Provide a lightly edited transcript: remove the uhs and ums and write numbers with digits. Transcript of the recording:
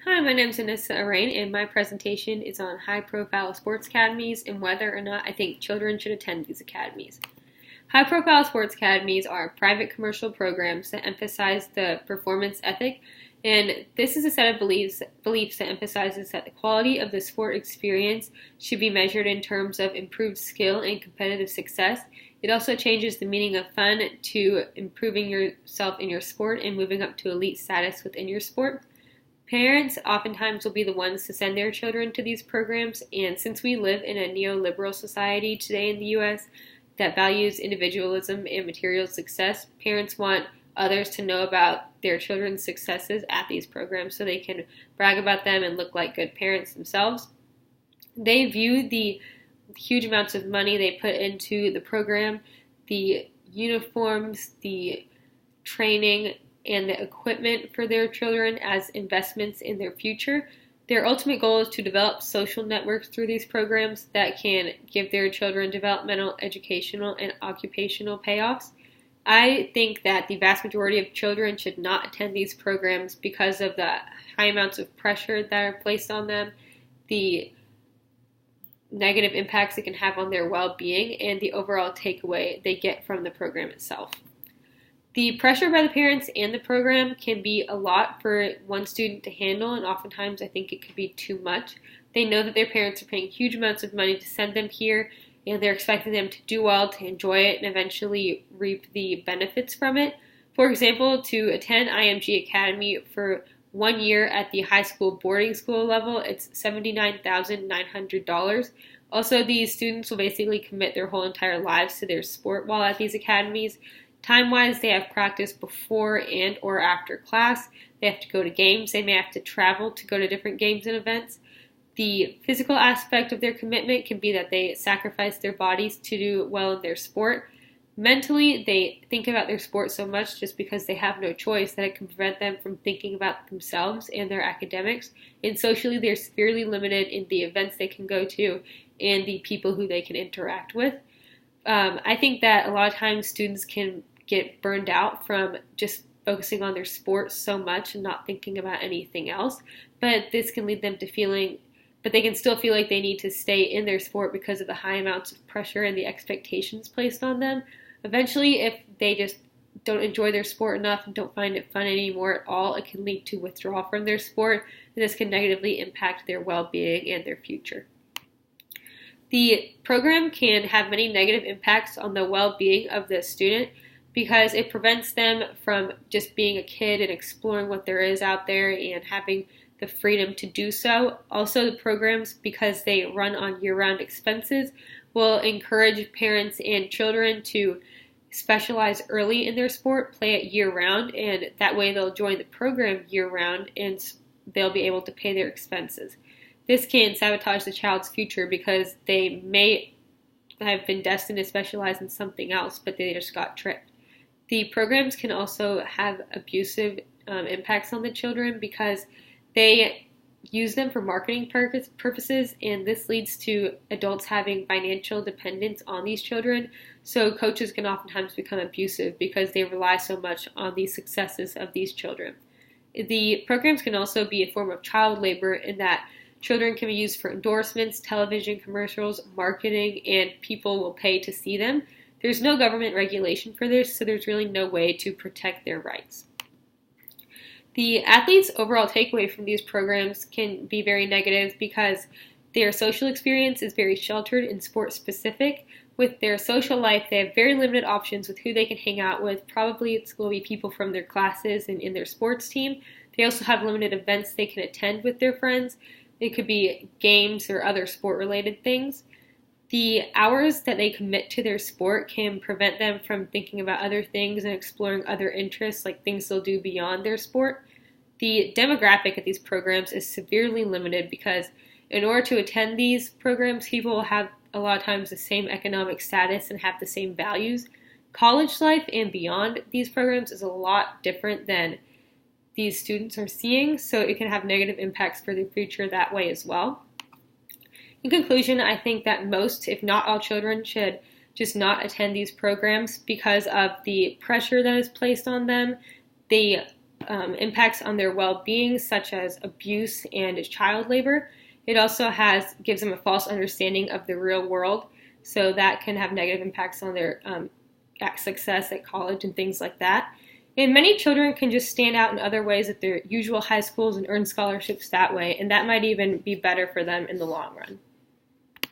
Hi, my name is Anissa Arain, and my presentation is on high-profile sports academies and whether or not I think children should attend these academies. High-profile sports academies are private commercial programs that emphasize the performance ethic, and this is a set of beliefs that emphasizes that the quality of the sport experience should be measured in terms of improved skill and competitive success. It also changes the meaning of fun to improving yourself in your sport and moving up to elite status within your sport. Parents oftentimes will be the ones to send their children to these programs, and since we live in a neoliberal society today in the U.S. that values individualism and material success, parents want others to know about their children's successes at these programs so they can brag about them and look like good parents themselves. They view the huge amounts of money they put into the program, the uniforms, the training, and the equipment for their children as investments in their future. Their ultimate goal is to develop social networks through these programs that can give their children developmental, educational, and occupational payoffs. I think that the vast majority of children should not attend these programs because of the high amounts of pressure that are placed on them, the negative impacts it can have on their well-being, and the overall takeaway they get from the program itself. The pressure by the parents and the program can be a lot for one student to handle, and oftentimes I think it could be too much. They know that their parents are paying huge amounts of money to send them here, and they're expecting them to do well, to enjoy it, and eventually reap the benefits from it. For example, to attend IMG Academy for 1 year at the high school boarding school level, it's $79,900. Also, these students will basically commit their whole entire lives to their sport while at these academies. Time-wise, they have practice before and or after class. They have to go to games. They may have to travel to go to different games and events. The physical aspect of their commitment can be that they sacrifice their bodies to do well in their sport. Mentally, they think about their sport so much just because they have no choice that it can prevent them from thinking about themselves and their academics. And socially, they're severely limited in the events they can go to and the people who they can interact with. I think that a lot of times students can get burned out from just focusing on their sport so much and not thinking about anything else. But this can lead them to but they can still feel like they need to stay in their sport because of the high amounts of pressure and the expectations placed on them. Eventually, if they just don't enjoy their sport enough and don't find it fun anymore at all, it can lead to withdrawal from their sport, and this can negatively impact their well-being and their future. The program can have many negative impacts on the well-being of the student because it prevents them from just being a kid and exploring what there is out there and having the freedom to do so. Also, the programs, because they run on year-round expenses, will encourage parents and children to specialize early in their sport, play it year-round, and that way they'll join the program year-round and they'll be able to pay their expenses. This can sabotage the child's future because they may have been destined to specialize in something else, but they just got tricked. The programs can also have abusive impacts on the children because they use them for marketing purposes, and this leads to adults having financial dependence on these children. So coaches can oftentimes become abusive because they rely so much on the successes of these children. The programs can also be a form of child labor in that children can be used for endorsements, television commercials, marketing, and people will pay to see them. There's no government regulation for this, so there's really no way to protect their rights. The athletes' overall takeaway from these programs can be very negative because their social experience is very sheltered and sport-specific. With their social life, they have very limited options with who they can hang out with. Probably it's will be people from their classes and in their sports team. They also have limited events they can attend with their friends. It could be games or other sport-related things. The hours that they commit to their sport can prevent them from thinking about other things and exploring other interests, like things they'll do beyond their sport. The demographic of these programs is severely limited because in order to attend these programs, people will have a lot of times the same economic status and have the same values. College life and beyond these programs is a lot different than these students are seeing, so it can have negative impacts for the future that way as well. In conclusion, I think that most, if not all, children should just not attend these programs because of the pressure that is placed on them, the impacts on their well-being, such as abuse and child labor. It also gives them a false understanding of the real world, so that can have negative impacts on their success at college and things like that. And many children can just stand out in other ways at their usual high schools and earn scholarships that way, and that might even be better for them in the long run.